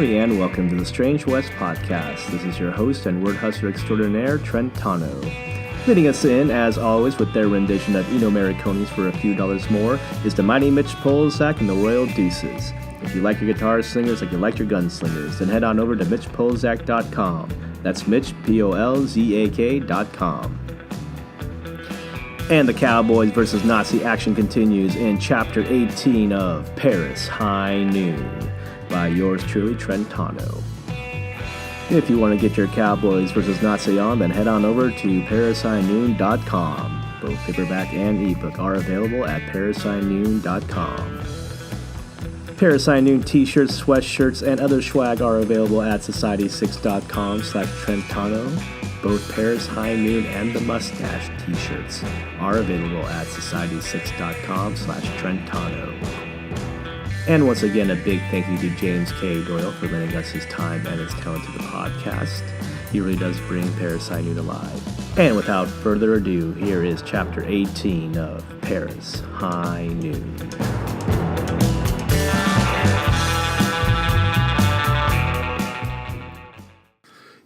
howdy, and welcome to the Strange West Podcast. This is your host and word hustler extraordinaire, Trent Tano. Leading us in, as always, with their rendition of Eno Mariconi's For a Few Dollars More is the mighty Mitch Polzak and the Royal Deuces. If you like your guitar slingers like you like your gunslingers, then head on over to MitchPolzak.com. That's Mitch, Polzak.com. And the Cowboys Vs Nazi action continues in Chapter 18 of Paris High Noon by yours truly, Trent Tano. If you want to get your Cowboys Vs Nazi on, then head on over to ParisHighNoon.com. Both paperback and ebook are available at ParisHighNoon.com. Paris High Noon t-shirts, sweatshirts, and other swag are available at Society6.com/TrentTano. Both Paris High Noon and the Mustache t-shirts are available at Society6.com/TrentTano. And once again, a big thank you to James K. Doyle for lending us his time and his talent to the podcast. He really does bring Paris High Noon alive. And without further ado, here is Chapter 18 of Paris High Noon.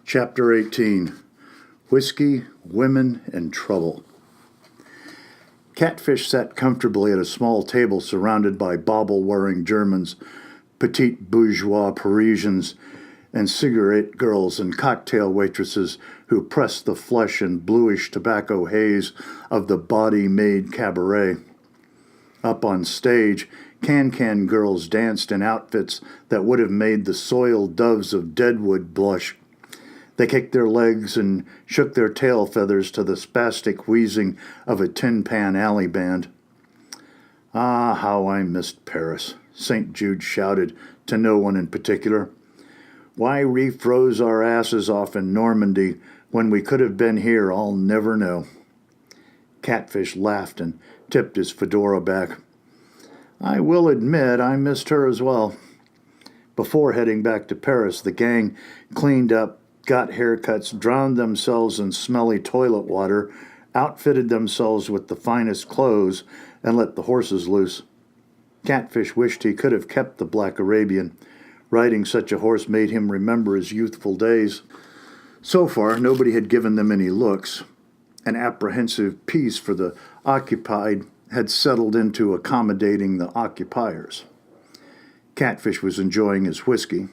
Chapter 18. Whiskey, Women, and Trouble. Catfish sat comfortably at a small table surrounded by bauble-wearing Germans, petite bourgeois Parisians, and cigarette girls and cocktail waitresses who pressed the flesh and bluish tobacco haze of the body-made cabaret. Up on stage, can-can girls danced in outfits that would have made the soiled doves of Deadwood blush. They kicked their legs and shook their tail feathers to the spastic wheezing of a tin-pan alley band. Ah, how I missed Paris, Saint Jude shouted to no one in particular. Why we froze our asses off in Normandy when we could have been here, I'll never know. Catfish laughed and tipped his fedora back. I will admit I missed her as well. Before heading back to Paris, the gang cleaned up, got haircuts, drowned themselves in smelly toilet water, outfitted themselves with the finest clothes, and let the horses loose. Catfish wished he could have kept the Black Arabian. Riding such a horse made him remember his youthful days. So far, nobody had given them any looks. An apprehensive peace for the occupied had settled into accommodating the occupiers. Catfish was enjoying his whiskey.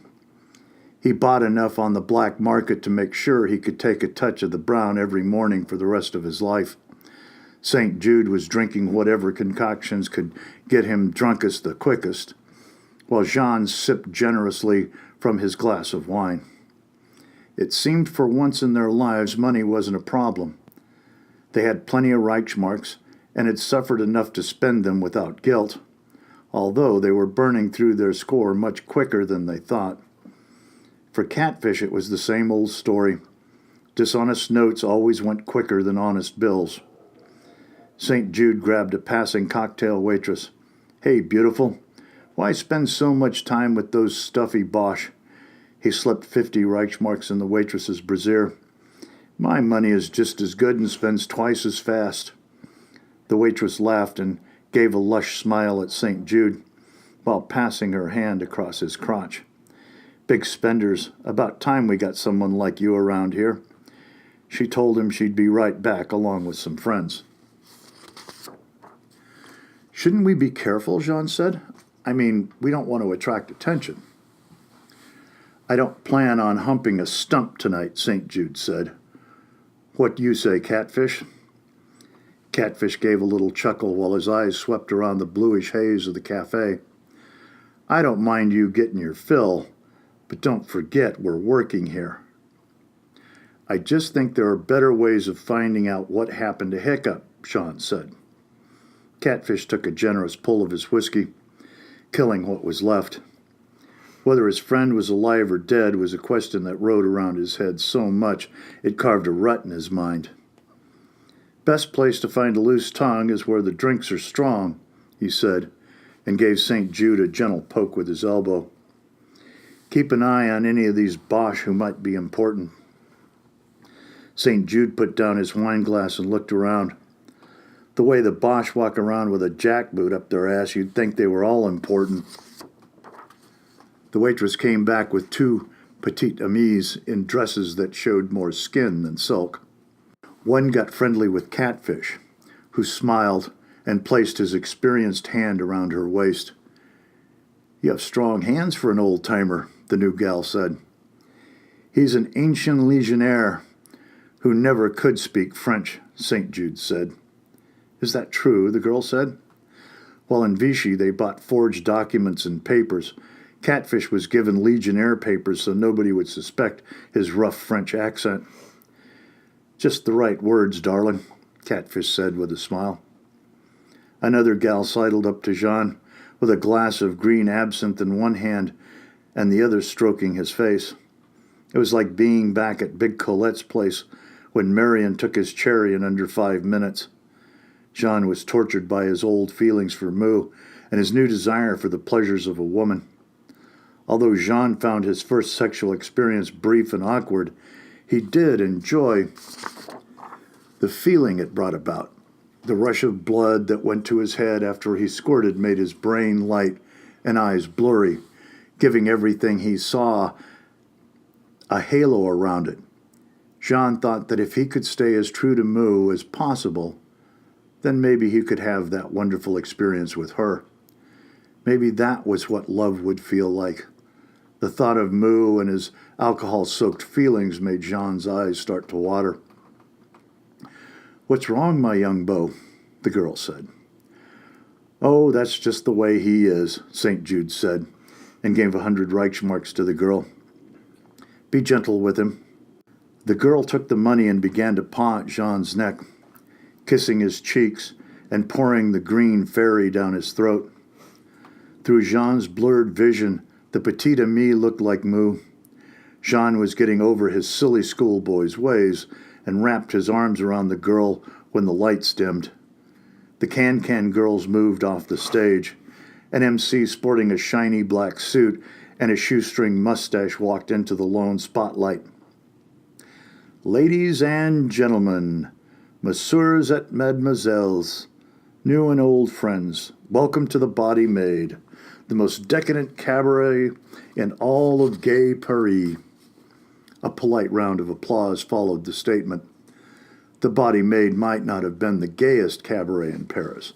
He bought enough on the black market to make sure he could take a touch of the brown every morning for the rest of his life. Saint Jude was drinking whatever concoctions could get him drunkest the quickest, while Jean sipped generously from his glass of wine. It seemed for once in their lives money wasn't a problem. They had plenty of Reichsmarks and had suffered enough to spend them without guilt, although they were burning through their score much quicker than they thought. For Catfish, it was the same old story. Dishonest notes always went quicker than honest bills. St. Jude grabbed a passing cocktail waitress. Hey, beautiful, why spend so much time with those stuffy Bosch? He slipped 50 Reichsmarks in the waitress's brassiere. My money is just as good and spends twice as fast. The waitress laughed and gave a lush smile at St. Jude while passing her hand across his crotch. Big spenders, about time we got someone like you around here. She told him she'd be right back along with some friends. Shouldn't we be careful, Jean said. I mean, we don't want to attract attention. I don't plan on humping a stump tonight, St. Jude said. What do you say, Catfish? Catfish gave a little chuckle while his eyes swept around the bluish haze of the cafe. I don't mind you getting your fill, but don't forget we're working here. I just think there are better ways of finding out what happened to Hiccup, Sean said. Catfish took a generous pull of his whiskey, killing what was left. Whether his friend was alive or dead was a question that rode around his head so much it carved a rut in his mind. Best place to find a loose tongue is where the drinks are strong, he said, and gave St. Jude a gentle poke with his elbow. Keep an eye on any of these Bosch who might be important. St. Jude put down his wine glass and looked around. The way the Bosch walk around with a jackboot up their ass, you'd think they were all important. The waitress came back with 2 petite amies in dresses that showed more skin than silk. One got friendly with Catfish, who smiled and placed his experienced hand around her waist. "You have strong hands for an old-timer," the new gal said. "He's an ancient legionnaire who never could speak French," Saint Jude said. "Is that true?" the girl said. While in Vichy they bought forged documents and papers, Catfish was given legionnaire papers so nobody would suspect his rough French accent. "Just the right words, darling," Catfish said with a smile. Another gal sidled up to Jean with a glass of green absinthe in one hand and the other stroking his face. It was like being back at Big Colette's place when Marion took his cherry in under 5 minutes. Jean was tortured by his old feelings for Moo and his new desire for the pleasures of a woman. Although Jean found his first sexual experience brief and awkward, he did enjoy the feeling it brought about. The rush of blood that went to his head after he squirted made his brain light and eyes blurry, giving everything he saw a halo around it. Jean thought that if he could stay as true to Moo as possible, then maybe he could have that wonderful experience with her. Maybe that was what love would feel like. The thought of Moo and his alcohol-soaked feelings made Jean's eyes start to water. "What's wrong, my young beau?" the girl said. "Oh, that's just the way he is," Saint Jude said, and gave 100 Reichsmarks to the girl. "Be gentle with him." The girl took the money and began to paw at Jean's neck, kissing his cheeks and pouring the green fairy down his throat. Through Jean's blurred vision, the petite amie looked like Moo. Jean was getting over his silly schoolboy's ways and wrapped his arms around the girl when the lights dimmed. The Can-Can girls moved off the stage. An MC sporting a shiny black suit and a shoestring mustache walked into the lone spotlight. "Ladies and gentlemen, messieurs et mesdemoiselles, new and old friends, welcome to the Body Maid, the most decadent cabaret in all of gay Paris." A polite round of applause followed the statement. The Body Maid might not have been the gayest cabaret in Paris,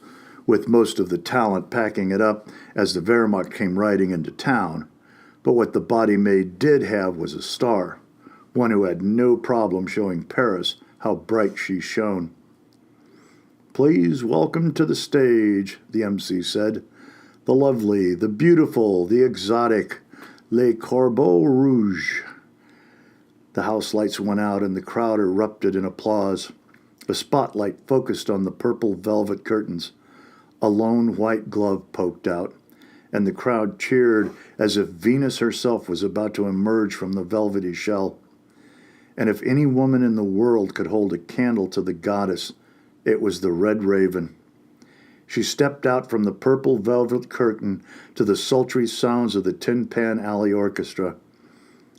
with most of the talent packing it up as the Wehrmacht came riding into town, but what the Body Maid did have was a star, one who had no problem showing Paris how bright she shone. "Please welcome to the stage," the MC said, "the lovely, the beautiful, the exotic, Les Corbeaux Rouges." The house lights went out and the crowd erupted in applause. A spotlight focused on the purple velvet curtains. A lone white glove poked out, and the crowd cheered as if Venus herself was about to emerge from the velvety shell. And if any woman in the world could hold a candle to the goddess, it was the Red Raven. She stepped out from the purple velvet curtain to the sultry sounds of the Tin Pan Alley Orchestra.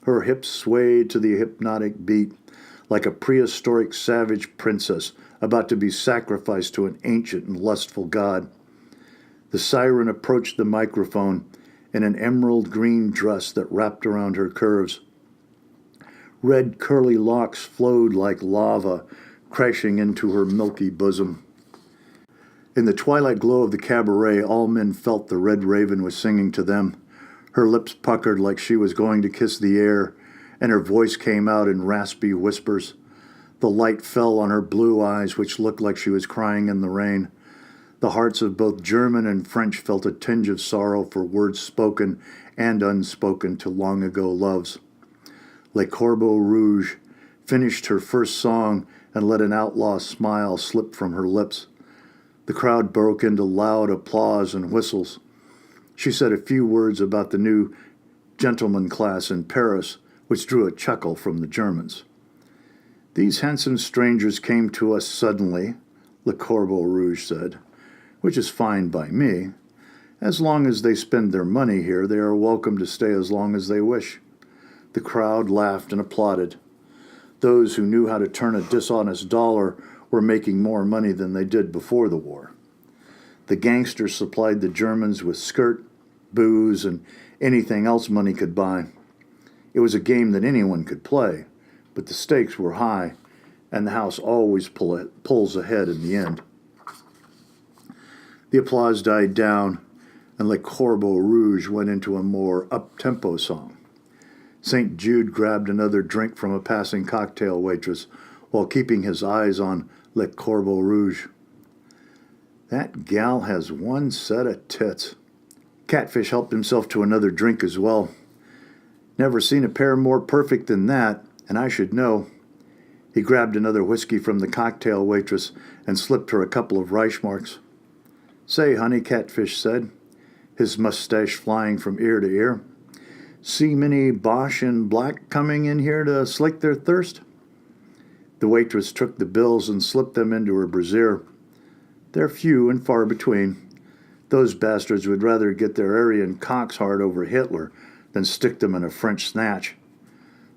Her hips swayed to the hypnotic beat, like a prehistoric savage princess about to be sacrificed to an ancient and lustful god. The siren approached the microphone in an emerald green dress that wrapped around her curves. Red curly locks flowed like lava, crashing into her milky bosom. In the twilight glow of the cabaret, all men felt the Red Raven was singing to them. Her lips puckered like she was going to kiss the air, and her voice came out in raspy whispers. The light fell on her blue eyes, which looked like she was crying in the rain. The hearts of both German and French felt a tinge of sorrow for words spoken and unspoken to long-ago loves. Les Corbeaux Rouges finished her first song and let an outlaw smile slip from her lips. The crowd broke into loud applause and whistles. She said a few words about the new gentleman class in Paris, which drew a chuckle from the Germans. "These handsome strangers came to us suddenly," Le Corbeau Rouge said, "which is fine by me. As long as they spend their money here, they are welcome to stay as long as they wish." The crowd laughed and applauded. Those who knew how to turn a dishonest dollar were making more money than they did before the war. The gangsters supplied the Germans with skirt, booze, and anything else money could buy. It was a game that anyone could play, but the stakes were high, and the house always pulls ahead in the end. The applause died down, and Le Corbeau Rouge went into a more up-tempo song. Saint Jude grabbed another drink from a passing cocktail waitress while keeping his eyes on Le Corbeau Rouge. That gal has one set of tits. Catfish helped himself to another drink as well. Never seen a pair more perfect than that, and I should know. He grabbed another whiskey from the cocktail waitress and slipped her a couple of Reichmarks. Say, honey, Catfish said, his mustache flying from ear to ear. See many Bosch in black coming in here to slake their thirst? The waitress took the bills and slipped them into her brassiere. They're few and far between. Those bastards would rather get their Aryan cocks hard over Hitler than stick them in a French snatch.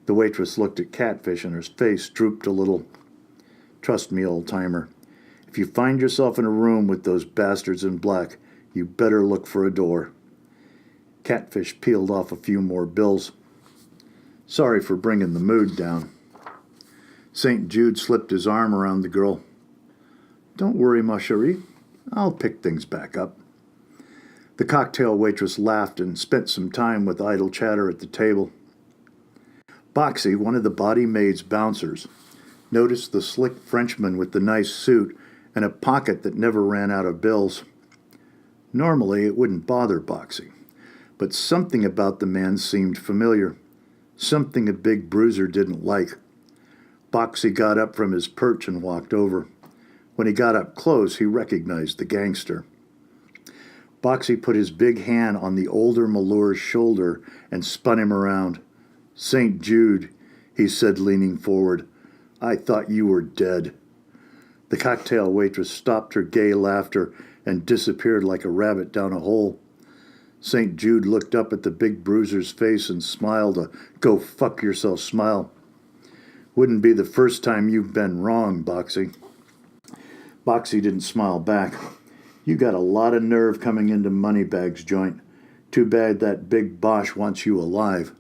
The waitress looked at Catfish and her face drooped a little. Trust me, old-timer. If you find yourself in a room with those bastards in black, you better look for a door. Catfish peeled off a few more bills. Sorry for bringing the mood down. Saint Jude slipped his arm around the girl. Don't worry, ma chérie. I'll pick things back up. The cocktail waitress laughed and spent some time with idle chatter at the table. Boxy, one of the body maid's bouncers, noticed the slick Frenchman with the nice suit and a pocket that never ran out of bills. Normally, it wouldn't bother Boxy, but something about the man seemed familiar, something a big bruiser didn't like. Boxy got up from his perch and walked over. When he got up close, he recognized the gangster. Boxy put his big hand on the older Malour's shoulder and spun him around. Saint Jude, he said, leaning forward, I thought you were dead. The cocktail waitress stopped her gay laughter and disappeared like a rabbit down a hole. Saint Jude looked up at the big bruiser's face and smiled a go-fuck-yourself smile. Wouldn't be the first time you've been wrong, Boxy. Boxy didn't smile back. You got a lot of nerve coming into Moneybags' joint. Too bad that big Bosch wants you alive.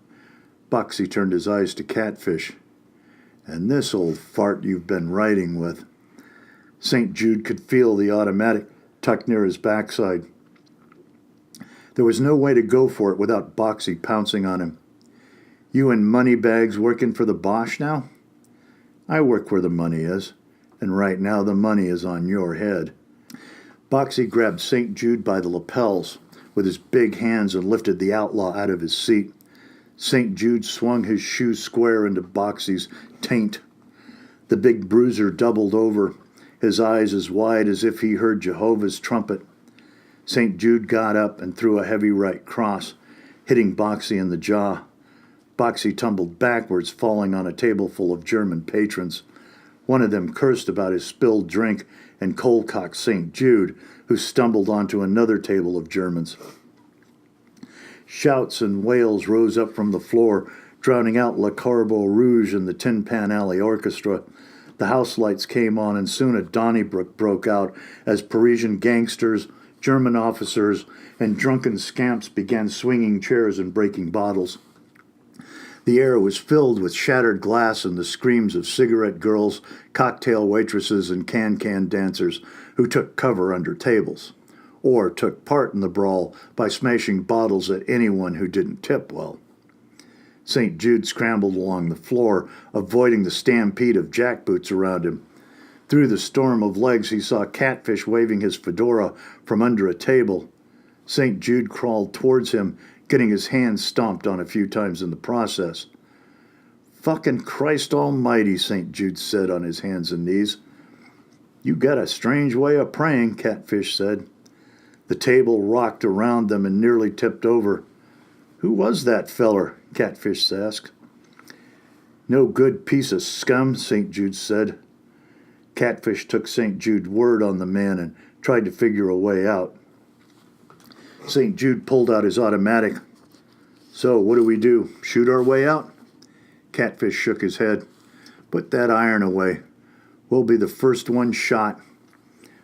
Boxy turned his eyes to Catfish. And this old fart you've been riding with. Saint Jude could feel the automatic tucked near his backside. There was no way to go for it without Boxy pouncing on him. You and Moneybags working for the Bosch now? I work where the money is, and right now the money is on your head. Boxy grabbed Saint Jude by the lapels with his big hands and lifted the outlaw out of his seat. Saint Jude swung his shoe square into Boxy's taint. The big bruiser doubled over, his eyes as wide as if he heard Jehovah's trumpet. Saint Jude got up and threw a heavy right cross, hitting Boxy in the jaw. Boxy tumbled backwards, falling on a table full of German patrons. One of them cursed about his spilled drink and cold-cocked Saint Jude, who stumbled onto another table of Germans. Shouts and wails rose up from the floor, drowning out Le Corbeau Rouge and the Tin Pan Alley Orchestra. The house lights came on, and soon a Donnybrook broke out as Parisian gangsters, German officers, and drunken scamps began swinging chairs and breaking bottles. The air was filled with shattered glass and the screams of cigarette girls, cocktail waitresses, and can-can dancers who took cover under tables, or took part in the brawl by smashing bottles at anyone who didn't tip well. St. Jude scrambled along the floor, avoiding the stampede of jackboots around him. Through the storm of legs, he saw Catfish waving his fedora from under a table. St. Jude crawled towards him, getting his hands stomped on a few times in the process. Fucking Christ almighty, St. Jude said on his hands and knees. You got a strange way of praying, Catfish said. The table rocked around them and nearly tipped over. Who was that feller? Catfish asked. No good piece of scum, St. Jude said. Catfish took St. Jude's word on the man and tried to figure a way out. St. Jude pulled out his automatic. So, what do we do? Shoot our way out? Catfish shook his head. Put that iron away. We'll be the first one shot.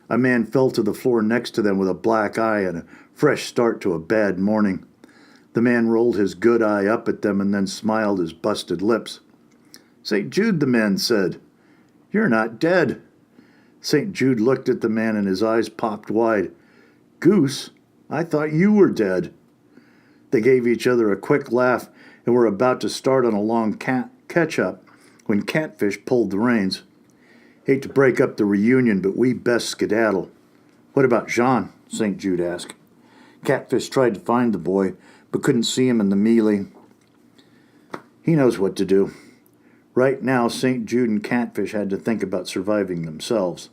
A man fell to the floor next to them with a black eye and a fresh start to a bad morning. The man rolled his good eye up at them and then smiled his busted lips. "Saint Jude," the man said, "you're not dead." Saint Jude looked at the man and his eyes popped wide. "Goose, I thought you were dead." They gave each other a quick laugh and were about to start on a long catch-up when Catfish pulled the reins. "Hate to break up the reunion, but we best skedaddle." "What about Jean?" St. Jude asked. Catfish tried to find the boy, but couldn't see him in the melee. "He knows what to do." Right now, St. Jude and Catfish had to think about surviving themselves.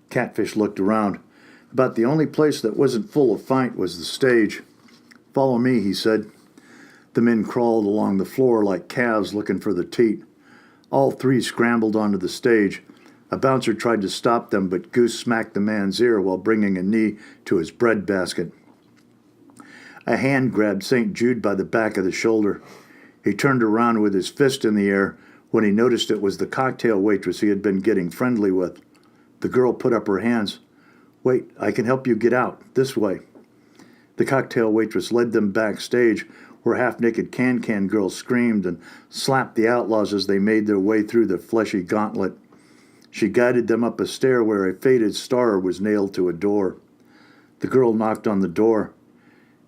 Catfish looked around. About the only place that wasn't full of fight was the stage. "Follow me," he said. The men crawled along the floor like calves looking for the teat. All three scrambled onto the stage. A bouncer tried to stop them, but Goose smacked the man's ear while bringing a knee to his bread basket. A hand grabbed St. Jude by the back of the shoulder. He turned around with his fist in the air when he noticed it was the cocktail waitress he had been getting friendly with. The girl put up her hands. "Wait, I can help you get out. This way." The cocktail waitress led them backstage, where half-naked can-can girls screamed and slapped the outlaws as they made their way through the fleshy gauntlet. She guided them up a stair where a faded star was nailed to a door. The girl knocked on the door.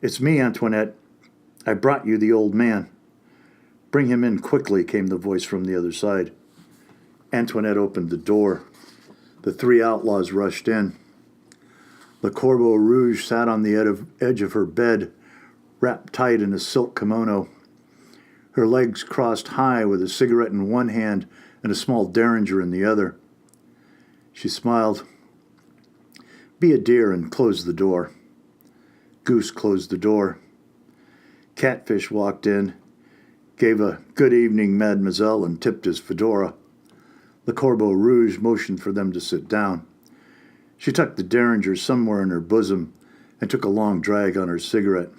"It's me, Antoinette. I brought you the old man." "Bring him in quickly," came the voice from the other side. Antoinette opened the door. The three outlaws rushed in. Le Corbeau Rouge sat on the edge of her bed, wrapped tight in a silk kimono. Her legs crossed high with a cigarette in one hand and a small derringer in the other. She smiled. "Be a dear and close the door." Goose closed the door. Catfish walked in, gave a "good evening, mademoiselle," and tipped his fedora. Le Corbeau Rouge motioned for them to sit down. She tucked the derringer somewhere in her bosom and took a long drag on her cigarette.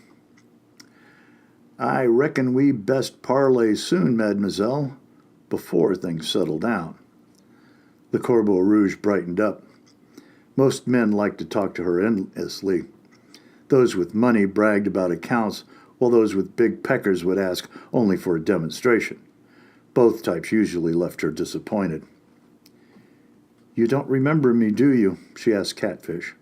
"I reckon we best parley soon, mademoiselle, before things settle down." Le Corbeau Rouge brightened up. Most men liked to talk to her endlessly. Those with money bragged about accounts, while those with big peckers would ask only for a demonstration. Both types usually left her disappointed. "You don't remember me, do you?" she asked Catfish.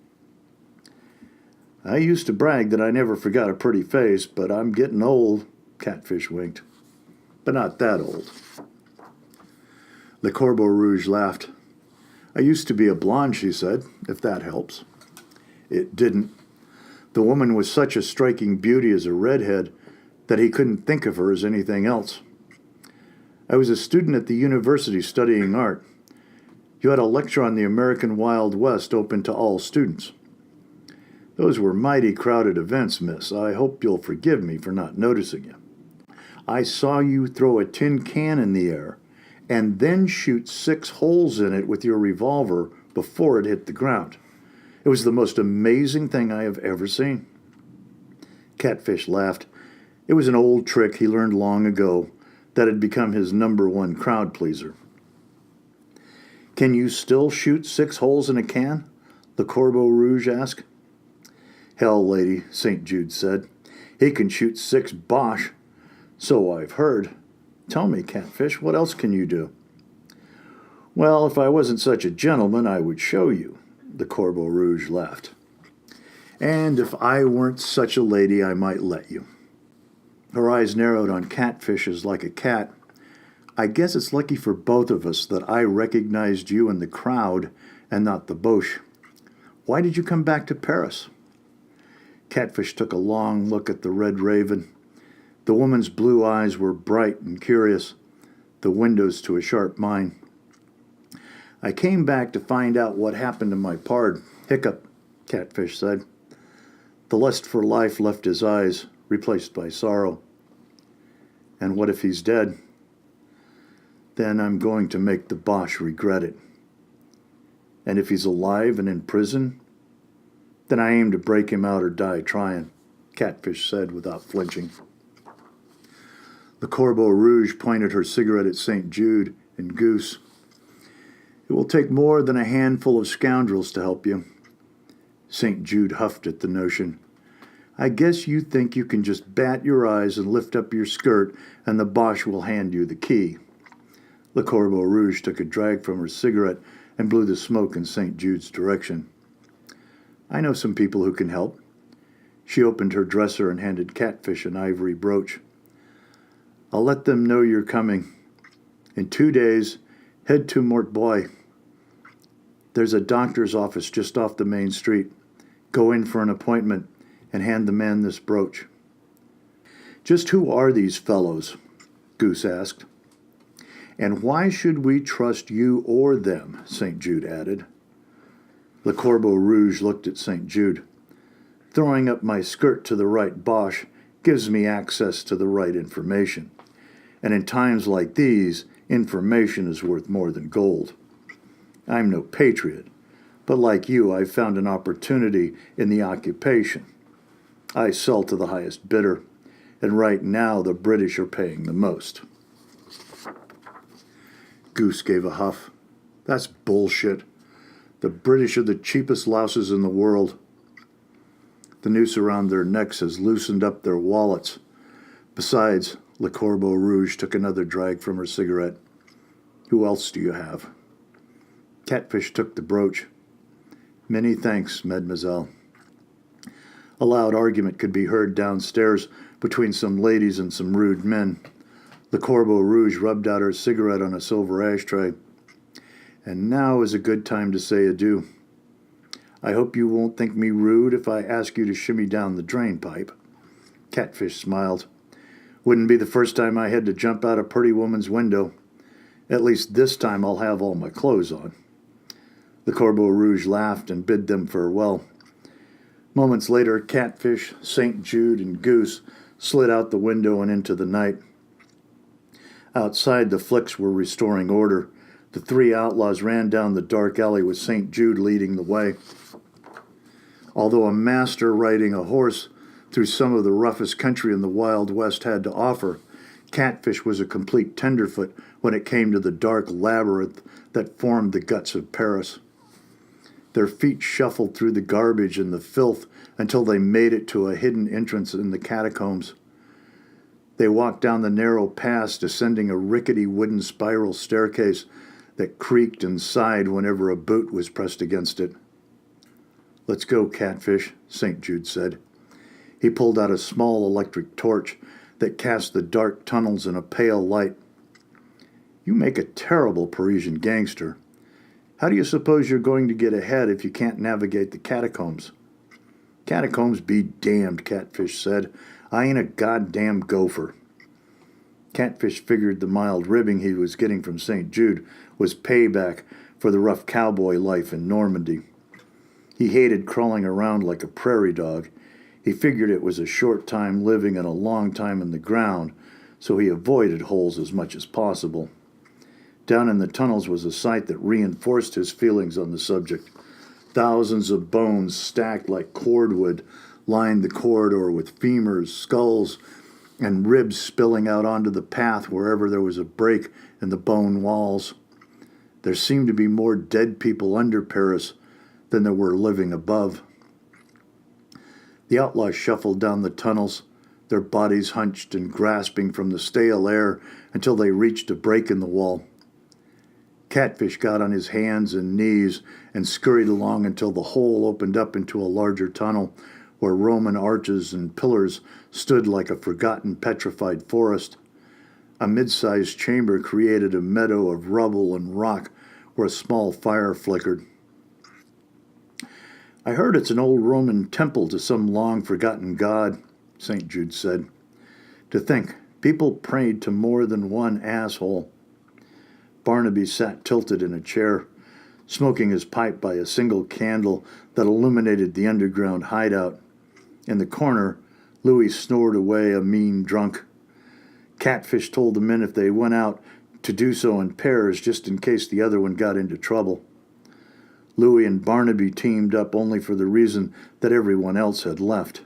"I used to brag that I never forgot a pretty face, but I'm getting old," Catfish winked. "But not that old." Le Corbeau Rouge laughed. "I used to be a blonde," she said, "if that helps." It didn't. The woman was such a striking beauty as a redhead that he couldn't think of her as anything else. "I was a student at the university studying art. You had a lecture on the American Wild West open to all students." "Those were mighty crowded events, miss. I hope you'll forgive me for not noticing you. I saw you throw a tin can in the air and then shoot 6 holes in it with your revolver before it hit the ground. It was the most amazing thing I have ever seen." Catfish laughed. It was an old trick he learned long ago that had become his #1 crowd pleaser. "Can you still shoot 6 holes in a can?" Le Corbeau Rouge asked. "Hell, lady," St. Jude said. "He can shoot 6 Bosch. So I've heard. Tell me, Catfish, what else can you do?" "Well, if I wasn't such a gentleman, I would show you." The Corbeau Rouge laughed. "And if I weren't such a lady, I might let you." Her eyes narrowed on Catfish's like a cat. "I guess it's lucky for both of us that I recognized you in the crowd and not the Boche. Why did you come back to Paris?" Catfish took a long look at the Red Raven. The woman's blue eyes were bright and curious, the windows to a sharp mind. "I came back to find out what happened to my pard." "Hiccup," Catfish said. The lust for life left his eyes, replaced by sorrow. "And what if he's dead?" "Then I'm going to make the Boche regret it." "And if he's alive and in prison?" "Then I aim to break him out or die trying," Catfish said without flinching. Le Corbeau Rouge pointed her cigarette at St. Jude and Goose. "It will take more than a handful of scoundrels to help you." St. Jude huffed at the notion. I guess you think you can just bat your eyes and lift up your skirt and the Boche will hand you the key. Le Corbeau Rouge took a drag from her cigarette and blew the smoke in Saint Jude's direction. I know some people who can help. She opened her dresser and handed Catfish an ivory brooch. I'll let them know you're coming. In 2 days, head to Mortbois. There's a doctor's office just off the main street. Go in for an appointment and hand the man this brooch. Just who are these fellows? Goose asked. And why should we trust you or them? Saint Jude added. Le Corbeau Rouge looked at Saint Jude. Throwing up my skirt to the right Boche gives me access to the right information. And in times like these, information is worth more than gold. I'm no patriot, but like you, I found an opportunity in the occupation. I sell to the highest bidder, and right now the British are paying the most. Goose gave a huff. That's bullshit. The British are the cheapest louses in the world. The noose around their necks has loosened up their wallets. Besides, Le Corbeau Rouge took another drag from her cigarette. Who else do you have? Catfish took the brooch. Many thanks, mademoiselle. A loud argument could be heard downstairs between some ladies and some rude men. Le Corbeau Rouge rubbed out her cigarette on a silver ashtray. And now is a good time to say adieu. I hope you won't think me rude if I ask you to shimmy down the drain pipe. Catfish smiled. Wouldn't be the first time I had to jump out a pretty woman's window. At least this time I'll have all my clothes on. Le Corbeau Rouge laughed and bid them farewell. Moments later, Catfish, Saint Jude, and Goose slid out the window and into the night. Outside, the Flicks were restoring order. The three outlaws ran down the dark alley with Saint Jude leading the way. Although a master riding a horse through some of the roughest country in the Wild West had to offer, Catfish was a complete tenderfoot when it came to the dark labyrinth that formed the guts of Paris. Their feet shuffled through the garbage and the filth until they made it to a hidden entrance in the catacombs. They walked down the narrow pass, descending a rickety wooden spiral staircase that creaked and sighed whenever a boot was pressed against it. Let's go, Catfish, Saint Jude said. He pulled out a small electric torch that cast the dark tunnels in a pale light. You make a terrible Parisian gangster. How do you suppose you're going to get ahead if you can't navigate the catacombs? Catacombs be damned, Catfish said. I ain't a goddamn gopher. Catfish figured the mild ribbing he was getting from St. Jude was payback for the rough cowboy life in Normandy. He hated crawling around like a prairie dog. He figured it was a short time living and a long time in the ground, so he avoided holes as much as possible. Down in the tunnels was a sight that reinforced his feelings on the subject. Thousands of bones stacked like cordwood lined the corridor with femurs, skulls, and ribs spilling out onto the path wherever there was a break in the bone walls. There seemed to be more dead people under Paris than there were living above. The outlaws shuffled down the tunnels, their bodies hunched and grasping from the stale air until they reached a break in the wall. Catfish got on his hands and knees and scurried along until the hole opened up into a larger tunnel where Roman arches and pillars stood like a forgotten petrified forest. A mid-sized chamber created a meadow of rubble and rock where a small fire flickered. I heard it's an old Roman temple to some long-forgotten god, St. Jude said. To think, people prayed to more than one asshole. Barnaby sat tilted in a chair, smoking his pipe by a single candle that illuminated the underground hideout. In the corner, Louis snored away a mean drunk. Catfish told the men if they went out to do so in pairs just in case the other one got into trouble. Louis and Barnaby teamed up only for the reason that everyone else had left.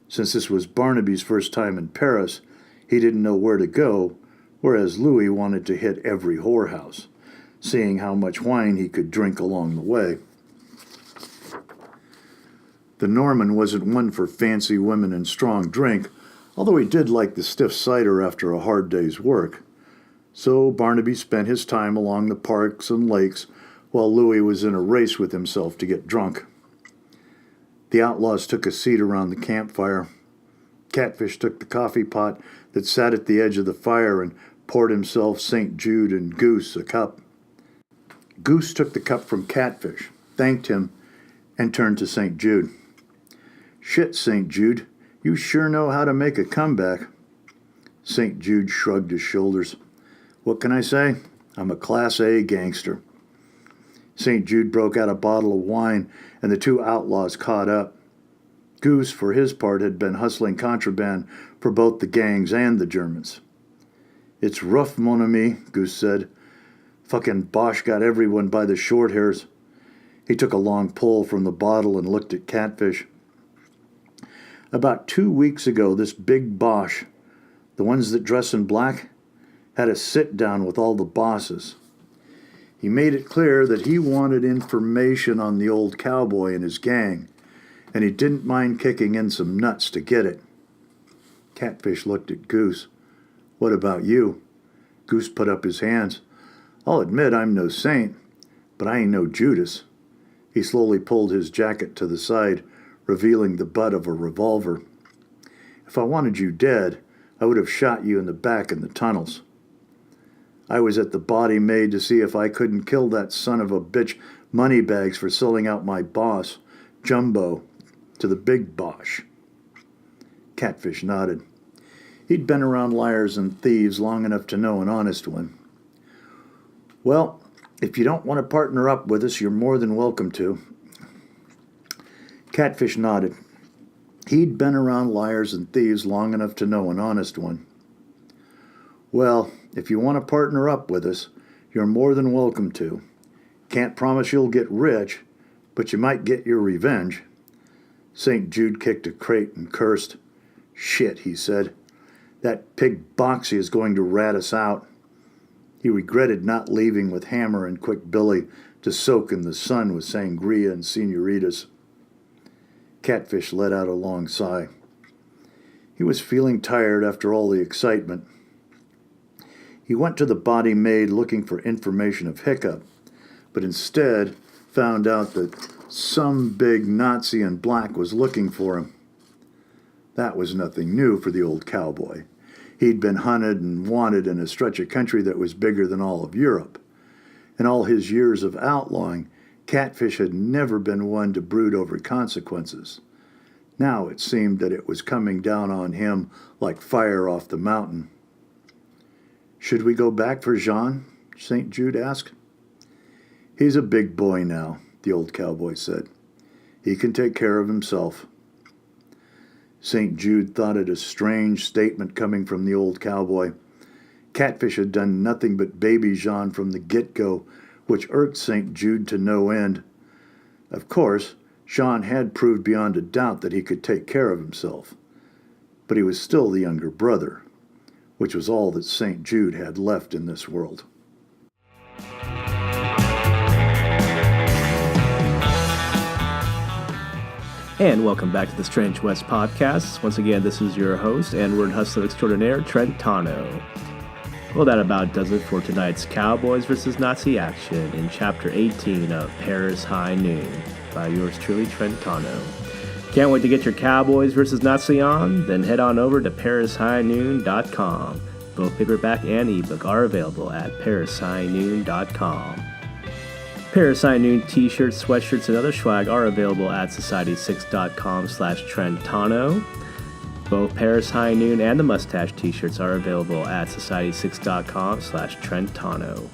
Since this was Barnaby's first time in Paris, he didn't know where to go, whereas Louis wanted to hit every whorehouse, seeing how much wine he could drink along the way. The Norman wasn't one for fancy women and strong drink, although he did like the stiff cider after a hard day's work. So Barnaby spent his time along the parks and lakes while Louis was in a race with himself to get drunk. The outlaws took a seat around the campfire. Catfish took the coffee pot that sat at the edge of the fire and poured himself Saint Jude and Goose a cup. Goose took the cup from Catfish, thanked him, and turned to Saint Jude. "Shit, Saint Jude, you sure know how to make a comeback." Saint Jude shrugged his shoulders. "What can I say? I'm a Class A gangster." Saint Jude broke out a bottle of wine, and the two outlaws caught up. Goose, for his part, had been hustling contraband for both the gangs and the Germans. "It's rough, mon ami," Goose said. "Fucking Bosch got everyone by the short hairs." He took a long pull from the bottle and looked at Catfish. "About 2 weeks ago, this big Bosch, the ones that dress in black, had a sit-down with all the bosses. He made it clear that he wanted information on the old cowboy and his gang, and he didn't mind kicking in some nuts to get it." Catfish looked at Goose. "What about you?" Goose put up his hands. "I'll admit I'm no saint, but I ain't no Judas." He slowly pulled his jacket to the side, revealing the butt of a revolver. "If I wanted you dead, I would have shot you in the back in the tunnels. I was at the Body Made to see if I couldn't kill that son of a bitch Moneybags for selling out my boss, Jumbo, to the big Bosch." Catfish nodded. He'd been around liars and thieves long enough to know an honest one. "Well, if you don't want to partner up with us, you're more than welcome to." Catfish nodded. He'd been around liars and thieves long enough to know an honest one. "Well, if you want to partner up with us, you're more than welcome to. Can't promise you'll get rich, but you might get your revenge." St. Jude kicked a crate and cursed. "Shit," he said. "That pig Boxy is going to rat us out." He regretted not leaving with Hammer and Quick Billy to soak in the sun with sangria and senoritas. Catfish let out a long sigh. He was feeling tired after all the excitement. He went to the Body Made looking for information of Hiccup, but instead found out that some big Nazi in black was looking for him. That was nothing new for the old cowboy. He'd been hunted and wanted in a stretch of country that was bigger than all of Europe. In all his years of outlawing, Catfish had never been one to brood over consequences. Now it seemed that it was coming down on him like fire off the mountain. "Should we go back for Jean?" St. Jude asked. "He's a big boy now," the old cowboy said. "He can take care of himself." St. Jude thought it a strange statement coming from the old cowboy. Catfish had done nothing but baby Jean from the get-go, which irked St. Jude to no end. Of course, Jean had proved beyond a doubt that he could take care of himself, but he was still the younger brother, which was all that St. Jude had left in this world. And welcome back to the Strange West Podcast. Once again, this is your host and word hustler extraordinaire, Trent Tano. Well, that about does it for tonight's Cowboys Vs Nazi action in Chapter 18 of Paris High Noon by yours truly, Trent Tano. Can't wait to get your Cowboys Vs Nazi on? Then head on over to ParisHighNoon.com. Both paperback and ebook are available at ParisHighNoon.com. Paris High Noon t-shirts, sweatshirts, and other swag are available at Society6.com/TrentTano. Both Paris High Noon and the Mustache t-shirts are available at Society6.com/TrentTano.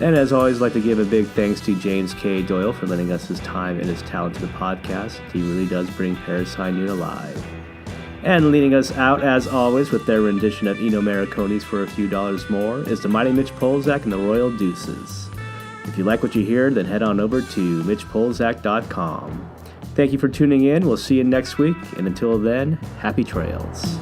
And as always, I'd like to give a big thanks to James K. Doyle for lending us his time and his talent to the podcast. He really does bring Paris High Noon alive. And leading us out, as always, with their rendition of Eno Marconi's For a Few Dollars More is the mighty Mitch Polzak and the Royal Deuces. If you like what you hear, then head on over to MitchPolzak.com. Thank you for tuning in. We'll see you next week. And until then, happy trails.